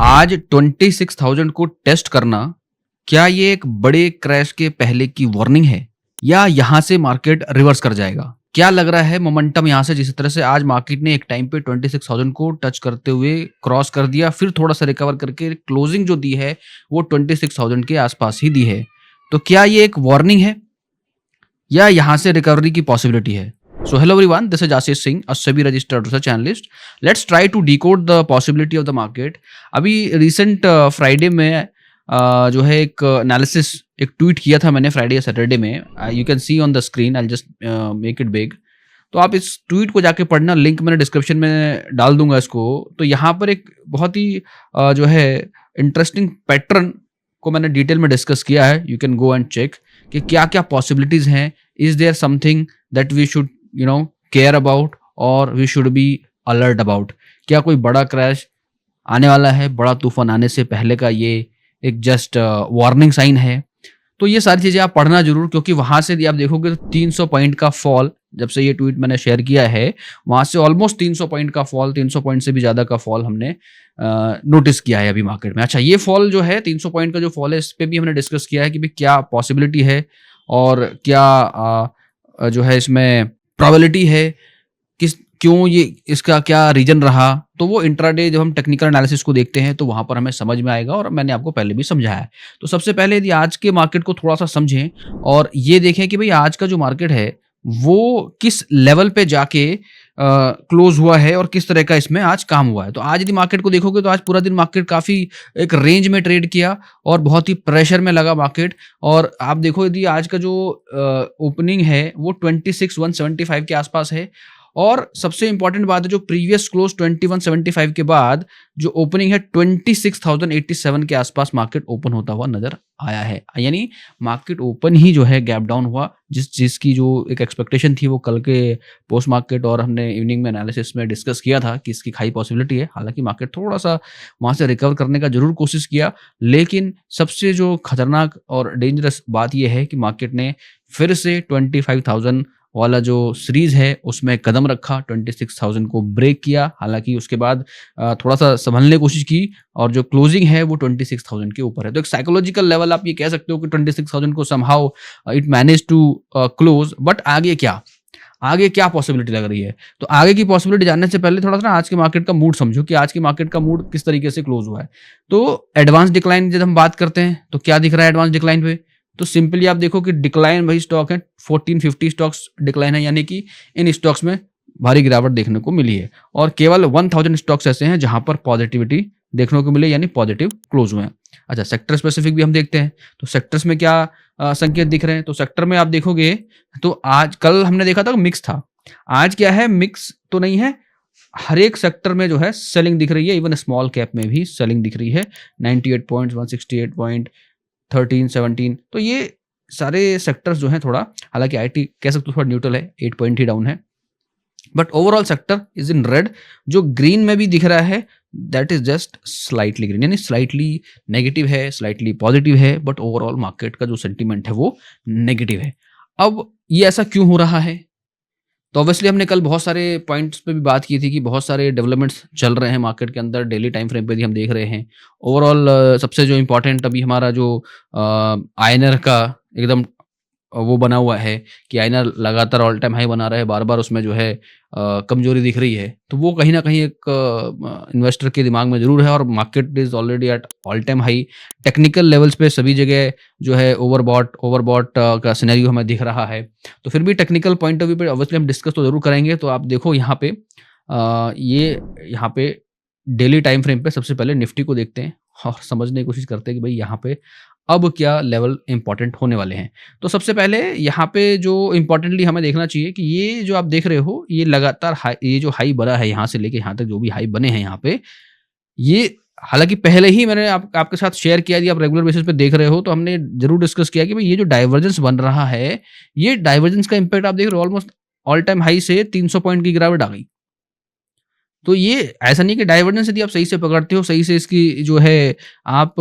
आज 26,000 को टेस्ट करना, क्या ये एक बड़े क्रैश के पहले की वार्निंग है या यहाँ से मार्केट रिवर्स कर जाएगा? क्या लग रहा है मोमेंटम यहाँ से जिस तरह से आज मार्केट ने एक टाइम पे 26,000 को टच करते हुए क्रॉस कर दिया, फिर थोड़ा-सा रिकवर करके क्लोजिंग जो दी है वो 26,000 के आसपास ही दी है। तो क्या ये एक वार्निंग है या यहाँ से रिकवरी की पॉसिबिलिटी है? So hello everyone, this is Ashish Singh, a SEBI registered research analyst. Let's try to decode the possibility of the market. अभी रिसेंट फ्राइडे में जो है एक एनालिसिस एक ट्वीट किया था मैंने फ्राइडे या सैटरडे में. You can see on the screen, I just make it big. तो आप इस ट्वीट को जाके पढ़ना, लिंक मैंने डिस्क्रिप्शन में डाल दूंगा इसको. तो यहाँ पर एक बहुत ही जो है इंटरेस्टिंग पैटर्न को मैंने डिटेल में डिस्कस किया है. You can go and check कि क्या क्या पॉसिबिलिटीज हैं. Is there something that we should care about और we should be alert about. क्या कोई बड़ा क्रैश आने वाला है? बड़ा तूफान आने से पहले का ये एक जस्ट वार्निंग साइन है. तो ये सारी चीजें आप पढ़ना जरूर, क्योंकि वहां से आप देखोगे तो 300 पॉइंट का फॉल, जब से ये ट्वीट मैंने शेयर किया है वहां से ऑलमोस्ट 300 पॉइंट का फॉल, 300 पॉइंट से भी ज्यादा का फॉल हमने नोटिस किया है अभी मार्केट में. अच्छा, ये फॉल जो है 300 पॉइंट का जो फॉल है, इस पे भी हमने डिस्कस किया है कि भाई क्या पॉसिबिलिटी है और क्या जो है इसमें प्रोबेबिलिटी है, किस क्यों ये इसका क्या रीजन रहा. तो वो इंट्राडे जब हम टेक्निकल एनालिसिस को देखते हैं तो वहां पर हमें समझ में आएगा, और मैंने आपको पहले भी समझाया है. तो सबसे पहले यदि आज के मार्केट को थोड़ा सा समझें और ये देखें कि भाई आज का जो मार्केट है वो किस लेवल पे जाके क्लोज हुआ है और किस तरह का इसमें आज काम हुआ है. तो आज यदि मार्केट को देखोगे तो आज पूरा दिन मार्केट काफी एक रेंज में ट्रेड किया और बहुत ही प्रेशर में लगा मार्केट. और आप देखो यदि आज का जो ओपनिंग है वो 26,175 के आसपास है. और सबसे इंपॉर्टेंट बात है, जो प्रीवियस क्लोज 2175 के बाद जो ओपनिंग है 26,087 के आसपास मार्केट ओपन होता हुआ नजर आया है. यानी मार्केट ओपन ही जो है गैप डाउन हुआ, जिसकी जो एक एक्सपेक्टेशन थी वो कल के पोस्ट मार्केट और हमने इवनिंग में एनालिसिस में डिस्कस किया था कि इसकी हाई पॉसिबिलिटी है. हालांकि मार्केट थोड़ा सा वहां से रिकवर करने का जरूर कोशिश किया, लेकिन सबसे जो खतरनाक और डेंजरस बात यह है कि मार्केट ने फिर से 25,000 वाला जो सीरीज है उसमें कदम रखा, 26,000 को ब्रेक किया. हालांकि उसके बाद थोड़ा सा संभलने की कोशिश की और जो क्लोजिंग है वो 26,000 के ऊपर है. तो एक साइकोलॉजिकल लेवल आप ये कह सकते हो कि 26,000 को somehow it manage to close. But आगे क्या पॉसिबिलिटी लग रही है? तो आगे की पॉसिबिलिटी जानने से पहले थोड़ा सा ना आज के मार्केट का मूड समझो कि आज के मार्केट का मूड किस तरीके से क्लोज हुआ है. तो एडवांस डिक्लाइन जब हम बात करते हैं तो क्या दिख रहा है एडवांस डिक्लाइन पे? तो सिंपली आप देखो कि डिक्लाइन भाई स्टॉक है 1450 स्टॉक्स डिक्लाइन है, यानी कि इन स्टॉक्स में भारी गिरावट देखने को मिली है. और केवल 1000 स्टॉक्स ऐसे हैं जहां पर पॉजिटिविटी देखने को मिले, यानी पॉजिटिव क्लोज हुए हैं. अच्छा, सेक्टर स्पेसिफिक भी हम देखते हैं तो सेक्टर्स में क्या संकेत दिख रहे हैं. तो सेक्टर में आप देखोगे तो आज कल हमने देखा था मिक्स था, आज क्या है, मिक्स तो नहीं है. हर एक सेक्टर में जो है सेलिंग दिख रही है, इवन स्मॉल कैप में भी सेलिंग दिख रही है. 98 पॉइंट, 168 पॉइंट, 13, 17. तो ये सारे सेक्टर्स जो हैं थोड़ा, हालांकि आईटी कह सकते हो थोड़ा न्यूट्रल है, 8 पॉइंट ही डाउन है, but overall sector is in red. जो ग्रीन में भी दिख रहा है that is just slightly green, यानी स्लाइटली नेगेटिव है, स्लाइटली पॉजिटिव है, बट ओवरऑल मार्केट का जो सेंटीमेंट है वो नेगेटिव है. अब ये ऐसा क्यों हो रहा है? तो ऑब्वियसली हमने कल बहुत सारे पॉइंट्स पे भी बात की थी कि बहुत सारे डेवलपमेंट्स चल रहे हैं मार्केट के अंदर, डेली टाइम फ्रेम पे भी हम देख रहे हैं. ओवरऑल सबसे जो इम्पोर्टेंट अभी हमारा जो आईएनआर का एकदम वो बना हुआ है कि आईएनआर लगातार ऑल टाइम हाई बना रहा है, बार बार उसमें जो है कमजोरी दिख रही है. तो वो कहीं ना कहीं एक इन्वेस्टर के दिमाग में जरूर है, और market is already at all time high. Technical levels पे सभी जगह जो है ओवरबॉट का सिनेरियो हमें दिख रहा है. तो फिर भी टेक्निकल पॉइंट ऑफ व्यू पे ऑब्वियसली हम डिस्कस तो जरूर करेंगे. तो आप देखो यहाँ पे यहाँ पे डेली टाइम फ्रेम पे सबसे पहले निफ्टी को देखते हैं और समझने की कोशिश करते हैं कि भाई यहाँ पे अब क्या लेवल इंपॉर्टेंट होने वाले हैं. तो सबसे पहले यहाँ पे जो इंपॉर्टेंटली हमें देखना चाहिए कि ये जो आप देख रहे हो ये लगातार हाई, ये जो हाई बना है यहाँ से लेके यहाँ तक जो भी हाई बने हैं यहाँ पे, ये हालांकि पहले ही मैंने आपके साथ शेयर किया, यदि आप रेगुलर बेसिस पे देख रहे हो तो हमने जरूर डिस्कस किया कि भाई ये जो डाइवर्जेंस बन रहा है, ये डाइवर्जेंस का इंपैक्ट आप देख रहे हो ऑलमोस्ट ऑल टाइम हाई से 300 पॉइंट की गिरावट आ गई. तो ये ऐसा नहीं कि डाइवर्जेंस यदि आप सही से पकड़ते हो, सही से इसकी जो है आप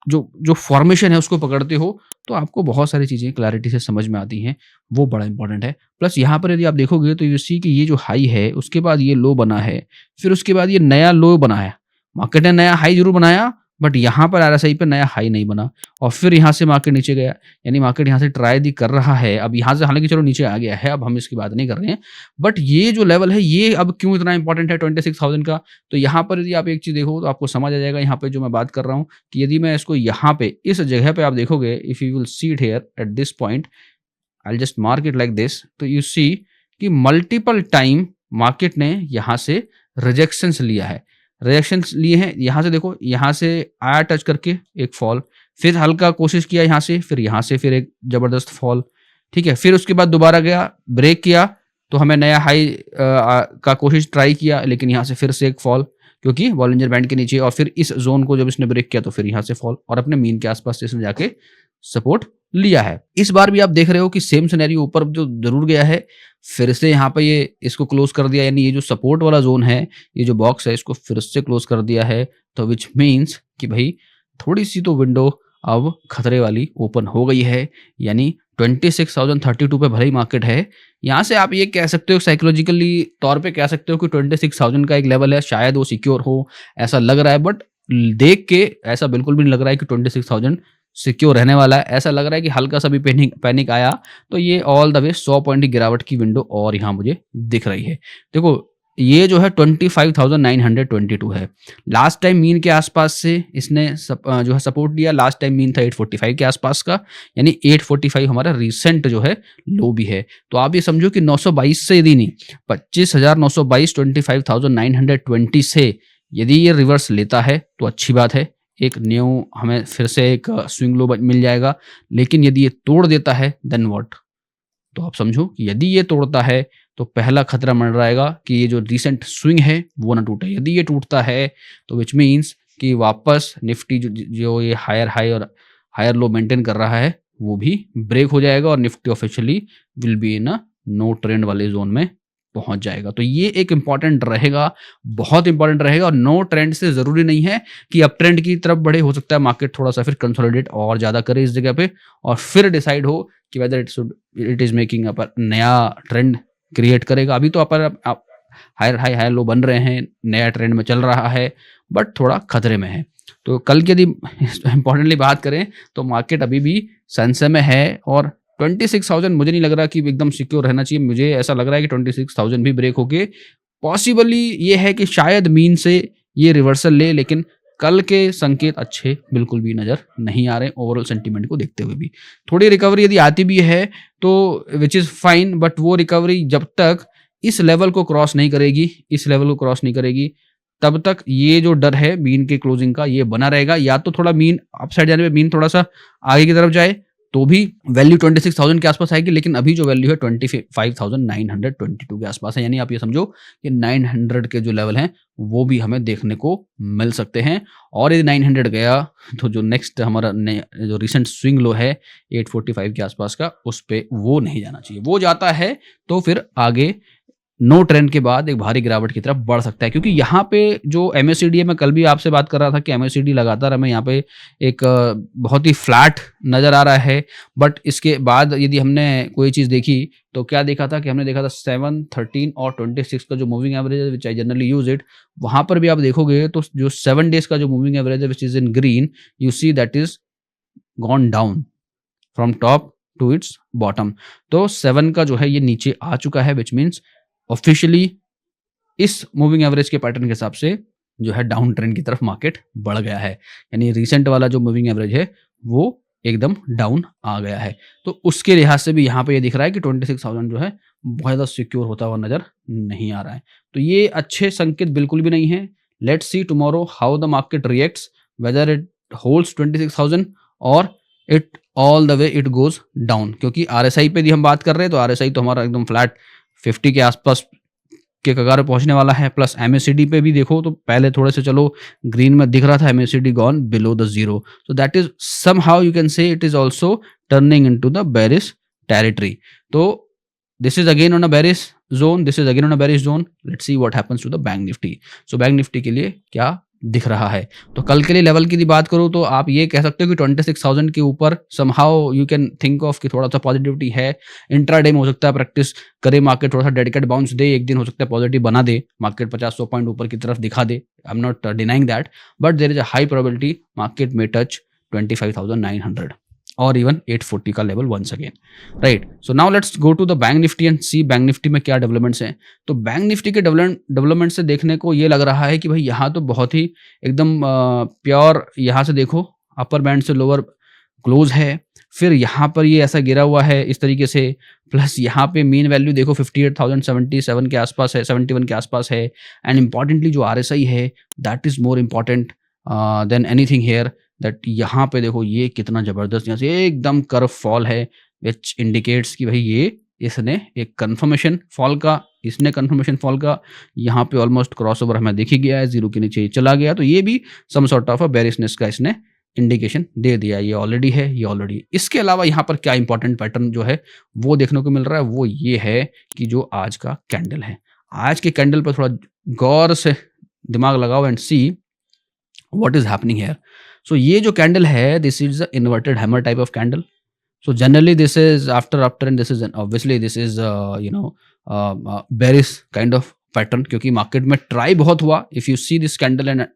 जो जो फॉर्मेशन है उसको पकड़ते हो, तो आपको बहुत सारी चीज़ें क्लैरिटी से समझ में आती हैं, वो बड़ा इंपॉर्टेंट है. प्लस यहाँ पर यदि आप देखोगे तो यू सी कि ये जो हाई है उसके बाद ये लो बना है, फिर उसके बाद ये नया लो बना है, मार्केट ने नया हाई जरूर बनाया, बट यहाँ पर आरएसआई पे नया हाई नहीं बना, और फिर यहाँ से मार्केट नीचे गया, यानी मार्केट यहाँ से ट्राई दी कर रहा है। अब यहाँ से हालांकि चलो नीचे आ गया है, अब हम इसकी बात नहीं कर रहे हैं, बट ये जो लेवल है ये अब क्यों इतना इंपॉर्टेंट है 26,000 का। तो यहाँ पर यदि आप एक चीज देखो तो आपको समझ आ जाएगा यहाँ पे जो मैं बात कर रहा हूँ, कि यदि मैं इसको यहाँ पे इस जगह पे आप देखोगे, if you will see it here at this point, I just mark it like this, तो यू सी कि मल्टीपल टाइम मार्केट ने यहाँ से रिजेक्शंस लिया है, रिजेक्शंस लिए हैं। यहाँ से देखो, यहाँ से आया टच करके एक फॉल, फिर हल्का कोशिश किया यहाँ से, फिर यहाँ से फिर एक जबरदस्त फॉल, ठीक है, फिर उसके बाद दोबारा गया, ब्रेक किया, तो हमें नया हाई का कोशिश ट्राई किया, लेकिन यहाँ से फिर से एक फॉल, क्योंकि बॉलिंजर बैंड के नीचे, और फिर इस जोन को जब इसने ब्रेक किया तो फिर यहाँ से फॉल, और अपने मीन के आसपास से इसने जाके सपोर्ट लिया है। इस बार भी आप देख रहे हो कि सेम सिनेरियो ऊपर जो जरूर गया है, फिर से यहाँ पे ये इसको क्लोज कर दिया, यानी ये जो सपोर्ट वाला जोन है, ये जो बॉक्स है, इसको फिर से क्लोज कर दिया है। तो विच मीन्स कि भाई थोड़ी सी तो विंडो अब खतरे वाली ओपन हो गई है, यानी 26,032 पे भले ही मार्केट है, यहाँ से आप ये कह सकते हो, साइकोलॉजिकली तौर पे कह सकते हो कि 26,000 का एक लेवल है, शायद वो सिक्योर हो, ऐसा लग रहा है। बट देख के ऐसा बिल्कुल भी नहीं लग रहा है कि 26,000 सिक्योर रहने वाला है। ऐसा लग रहा है कि हल्का सा भी पैनिक आया तो ये ऑल द वे 100 पॉइंट की गिरावट की विंडो और यहाँ मुझे दिख रही है। देखो ये जो है 25,922 है, लास्ट टाइम मीन के आसपास से इसने जो है सपोर्ट लिया। लास्ट टाइम मीन था 845 के आसपास का, यानी 845 हमारा रिसेंट जो है लो भी है। तो आप ये समझो कि 922 से यदि नहीं, 25,922 25,920 से यदि ये रिवर्स लेता है तो अच्छी बात है, एक न्यू हमें फिर से एक स्विंग लो मिल जाएगा। लेकिन यदि ये तोड़ देता है देन व्हाट, तो आप समझो कि यदि ये तोड़ता है तो पहला खतरा मंडराएगा रहेगा कि ये जो रिसेंट स्विंग है वो ना टूटे। यदि ये टूटता है तो विच मीन्स कि वापस निफ्टी जो ये हायर हाई और हायर लो मेंटेन कर रहा है वो भी ब्रेक हो जाएगा, और Nifty officially will be in no trend वाले जोन में पहुंच जाएगा। तो ये एक इंपॉर्टेंट रहेगा, बहुत इंपॉर्टेंट रहेगा। और नो ट्रेंड से जरूरी नहीं है कि अप ट्रेंड की तरफ बढ़े, हो सकता है मार्केट थोड़ा सा फिर कंसोलिडेट और ज्यादा करे इस जगह पे, और फिर डिसाइड हो कि whether it is making up नया ट्रेंड क्रिएट करेगा। अभी तो आप हायर हाई हायर लो बन रहे हैं, नया ट्रेंड में चल रहा है, बट थोड़ा खतरे में है। तो कल की यदि इंपॉर्टेंटली बात करें तो मार्केट अभी भी संशय में है, और 26,000 मुझे नहीं लग रहा कि एकदम सिक्योर रहना चाहिए। मुझे ऐसा लग रहा है कि 26,000 भी ब्रेक होके पॉसिबली ये है कि शायद मीन से ये रिवर्सल ले, लेकिन कल के संकेत अच्छे बिल्कुल भी नजर नहीं आ रहे ओवरऑल सेंटीमेंट को देखते हुए भी। थोड़ी रिकवरी यदि आती भी है तो विच इज फाइन, बट वो रिकवरी जब तक इस लेवल को क्रॉस नहीं करेगी, इस लेवल को क्रॉस नहीं करेगी, तब तक ये जो डर है मीन के क्लोजिंग का ये बना रहेगा। या तो थोड़ा मीन अपसाइड जाने पे मीन थोड़ा सा आगे की तरफ जाए तो भी वैल्यू 26,000 के आसपास आएगी, लेकिन अभी जो वैल्यू है 25,922 के आसपास है, यानी आप ये समझो कि 900 के जो लेवल हैं वो भी हमें देखने को मिल सकते हैं। और यदि 900 गया तो जो नेक्स्ट हमारा जो रिसेंट स्विंग लो है 845 के आसपास का, उस पे वो नहीं जाना चाहिए। वो जाता है तो फिर आगे नो ट्रेंड के बाद एक भारी गिरावट की तरफ बढ़ सकता है, क्योंकि यहाँ पे जो MACD है, मैं कल भी आपसे बात कर रहा था कि MACD लगातार हमें यहाँ पे एक बहुत ही फ्लैट नजर आ रहा है। बट इसके बाद यदि हमने कोई चीज़ देखी तो क्या देखा था कि हमने देखा था 7, 13 और 26 का जो मूविंग एवरेज है, विच आई जनरली यूज इट, वहाँ पर भी आप देखोगे तो जो 7 डेज का जो मूविंग एवरेज है which is in green, you see that is gone down from top to its bottom. तो 7 का जो है ये नीचे आ चुका है, विच मीन्स ऑफिशियली इस मूविंग एवरेज के पैटर्न के हिसाब से जो है डाउन ट्रेंड की तरफ मार्केट बढ़ गया है, यानी रिसेंट वाला जो मूविंग एवरेज है वो एकदम डाउन आ गया है। तो उसके लिहाज से भी यहाँ पे ये दिख रहा है कि 26,000 जो है बहुत ज़्यादा सिक्योर होता हुआ नजर नहीं आ रहा है। तो ये अच्छे संकेत बिल्कुल भी नहीं है। Let's see tomorrow how the market reacts, whether it holds 26,000 और it all the way it goes down. क्योंकि RSI पे भी हम बात कर रहे हैं तो RSI तो हमारा एकदम फ्लैट 50 के आसपास के कगार पे पहुंचने वाला है। प्लस MACD पे भी देखो तो पहले थोड़े से चलो ग्रीन में दिख रहा था, MACD gone below the zero, so that is somehow you can say it is also turning into the bearish territory. तो this is again on a bearish zone, this is again on a bearish zone. Let's see what happens to the bank Nifty. So bank Nifty के लिए क्या दिख रहा है। तो कल के लिए लेवल की यदि बात करूँ तो आप ये कह सकते हो कि 26,000 के ऊपर somehow you can think of कि थोड़ा-सा पॉजिटिविटी है। इंट्राडे में हो सकता है प्रैक्टिस करे मार्केट, थोड़ा-सा डेडिकेट बाउंस दे, एक दिन हो सकता है पॉजिटिव बना दे, मार्केट 50-100 पॉइंट ऊपर की तरफ दिखा दे। I am not denying that, but there is a high probability market में टच 25,900 और इवन 840 का level once again, right. So now let's go to the bank Nifty and see bank Nifty में क्या डेवलपमेंट्स हैं। तो बैंक निफ्टी के डेवलपमेंट से देखने को ये लग रहा है कि भाई यहाँ तो बहुत ही एकदम प्योर, यहाँ से देखो अपर बैंड से लोअर क्लोज है, फिर यहाँ पर ये ऐसा गिरा हुआ है इस तरीके से, प्लस यहाँ पे मीन वैल्यू देखो 58,077 के आसपास है, 71 के आसपास है। एंड इंपॉर्टेंटली जो RSI है that is more important than anything here, that यहाँ पे देखो ये कितना जबरदस्त यहाँ से एकदम कर्व फॉल है, विच इंडिकेट्स कि भाई ये इसने एक कंफर्मेशन फॉल का, यहाँ पे ऑलमोस्ट क्रॉसओवर हमें दिख ही गया है, जीरो के नीचे ये चला गया, तो ये भी some sort of a bearishness का इसने इंडिकेशन दे दिया। ये ऑलरेडी है, ये ऑलरेडी। इसके अलावा यहाँ पर क्या इंपॉर्टेंट पैटर्न जो है वो देखने को मिल रहा है, वो ये है कि जो आज का कैंडल है, आज के कैंडल पर थोड़ा गौर से दिमाग लगाओ and see what is happening here. So ये जो कैंडल है, this is a inverted hammer type of candle. So generally this is after and this is obviously this is bearish kind of pattern, क्योंकि market में try बहुत हुआ। if you see this candle and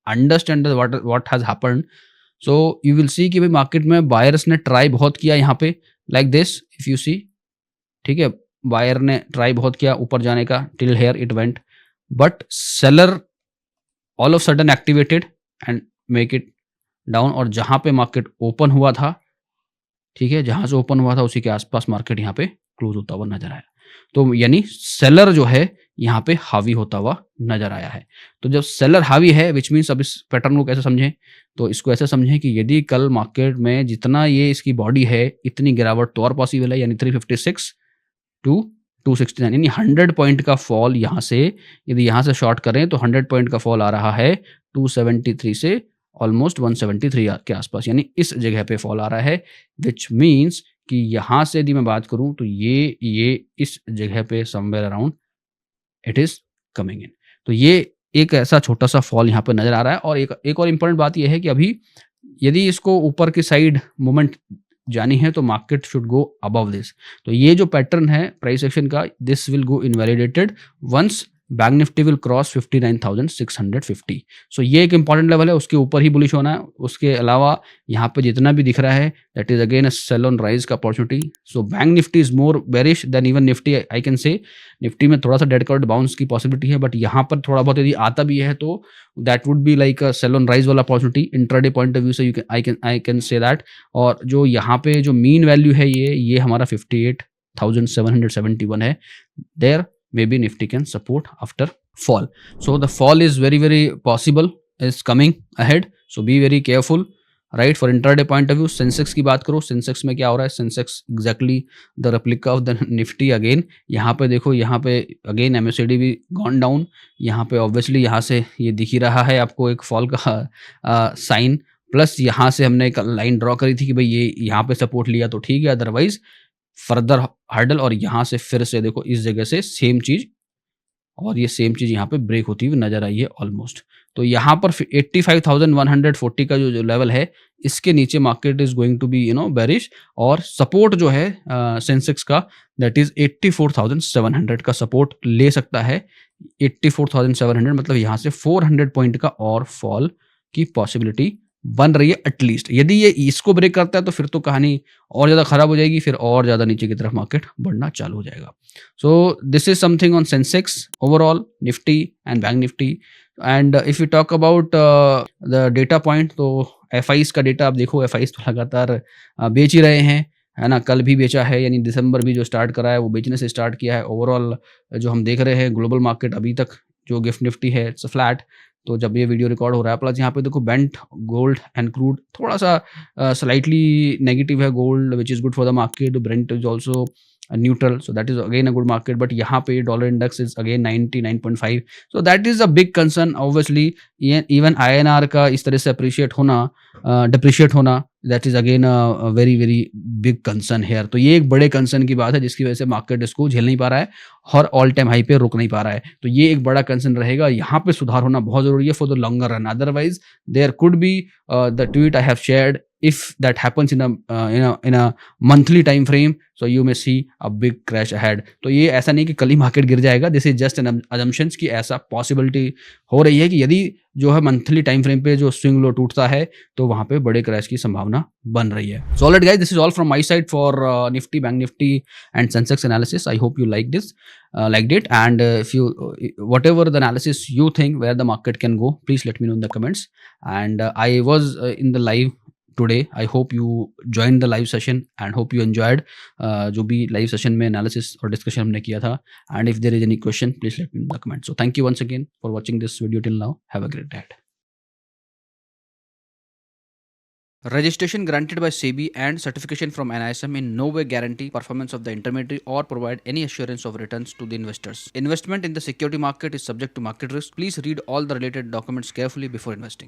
understand what has happened, so you will see कि भाई market में buyers ने try बहुत किया यहाँ पे like this if you see, ठीक है, बायर ने ट्राई बहुत किया ऊपर जाने का till here it went, but seller all of sudden activated and make it down, और जहाँ पे मार्केट ओपन हुआ था, ठीक है, जहां से ओपन हुआ था उसी के आसपास मार्केट यहाँ पे क्लोज होता हुआ नजर आया। तो यानी सेलर जो है यहाँ पे हावी होता हुआ नजर आया है। तो जब सेलर हावी है विच मीन्स, अब इस पैटर्न को कैसे समझें, तो इसको ऐसे समझें कि यदि कल मार्केट में जितना ये इसकी बॉडी है इतनी गिरावट तो और पॉसिबल है, यानी 356 टू 269, यानी 100 पॉइंट का फॉल यहाँ से, यदि यहाँ से शॉर्ट करें तो 100 पॉइंट का फॉल आ रहा है 273 से ऑलमोस्ट 173 के आसपास, यानी इस जगह पे फॉल आ रहा है, विच मीन्स कि यहाँ से यदि मैं बात करूं तो ये इस जगह पे somewhere around it is coming in. तो ये एक ऐसा छोटा सा फॉल यहाँ पे नजर आ रहा है। और एक और इम्पोर्टेंट बात यह है कि अभी यदि इसको ऊपर की साइड मूवमेंट जानी है तो market should go above this. तो ये जो पैटर्न है प्राइस एक्शन का, this will go invalidated once bank Nifty will cross 59,650। So ये एक इंपॉर्टेंट लेवल है, उसके ऊपर ही बुलिश होना है। उसके अलावा यहाँ पे जितना भी दिख रहा है that is again a sell on rise का opportunity. So bank Nifty is more bearish than even Nifty, I can say. Nifty में थोड़ा सा डेड कट बाउंस की पॉसिबिलिटी है, बट यहाँ पर थोड़ा बहुत यदि आता भी है तो that would be like a sell on rise वाला opportunity intraday point of view से, आई कैन से दैट। और जो यहाँ पे जो मीन वैल्यू है ये हमारा 58,771 है, there maybe Nifty can support after fall. So the fall is very possible is coming ahead. So be very careful, right? For intraday point of view, Sensex की बात करो, Sensex में क्या हो रहा है? Sensex exactly the replica of the Nifty again. यहाँ पे देखो, यहाँ पे again MACD भी gone down. यहाँ पे obviously यहाँ से ये दिख ही रहा है आपको एक फॉल का साइन, प्लस यहाँ से हमने एक लाइन ड्रॉ करी थी कि भाई ये यहाँ पे सपोर्ट लिया तो ठीक है, अदरवाइज फर्दर हर्डल। और यहाँ से फिर से देखो इस जगह से सेम चीज, और ये सेम चीज यहाँ पे ब्रेक होती हुई नजर आई है ऑलमोस्ट। तो यहाँ पर 85,140 का जो लेवल है, इसके नीचे market is going to be bearish. और सपोर्ट जो है सेंसेक्स का दैट इज 84,700 का सपोर्ट ले सकता है। 84,700 मतलब यहाँ से 400 पॉइंट का और फॉल की पॉसिबिलिटी बन रही है एटलीस्ट। यदि ये इसको ब्रेक करता है तो फिर तो कहानी और ज़्यादा खराब हो जाएगी, फिर और ज़्यादा नीचे की तरफ मार्केट बढ़ना चालू हो जाएगा। So this is something on Sensex overall, Nifty and bank Nifty. And if you talk about the data point, तो FIs का डेटा आप देखो, FIs तो लगातार बेच ही रहे हैं, है ना। कल भी बेचा है, यानी दिसंबर भी जो स्टार्ट करा है वो बेचने से स्टार्ट किया है। ओवरऑल जो हम देख रहे हैं ग्लोबल मार्केट अभी तक जो गिफ्ट निफ्टी है इट्स फ्लैट। तो जब ये वीडियो रिकॉर्ड हो रहा है, प्लस यहाँ पे देखो बेंट गोल्ड एंड क्रूड थोड़ा सा स्लाइटली नेगेटिव है gold, which is good for the market. Brent is also neutral, so that is again a good market. But यहाँ पे dollar index is again 99.5, so that is a big concern. Obviously even INR का इस तरह से appreciate होना, depreciate होना, that is again a very very big concern here. तो ये एक बड़े concern की बात है जिसकी वजह से मार्केट इसको झेल नहीं पा रहा है और ऑल टाइम हाई पे रुक नहीं पा रहा है। तो ये एक बड़ा कंसर्न रहेगा, यहाँ पे सुधार होना बहुत जरूरी है for the longer run. Otherwise there could be the tweet I have shared, if that happens in a monthly time frame, so you may see a big crash ahead. तो ये ऐसा नहीं कि कल ही मार्केट गिर जाएगा, this is just an assumptions कि ऐसा पॉसिबिलिटी हो रही है कि यदि जो है मंथली टाइम फ्रेम पे जो स्विंग लो टूटता है तो वहां पे बड़े क्रैश की संभावना बन रही है। So alright guys, this is all from my side for Nifty, bank Nifty and Sensex analysis. I hope you like this, liked it, and if you whatever the analysis you think where the market can go, please let me know in the comments. And I was in the live today. I hope you joined the live session and hope you enjoyed जो भी live session में analysis और discussion हमने किया था. And if there is any question, please let me know in the comments. So thank you once again for watching this video till now. Have a great day. Registration granted by SEBI and certification from NISM in no way guarantee performance of the intermediary or provide any assurance of returns to the investors. Investment in the security market is subject to market risk. Please read all the related documents carefully before investing.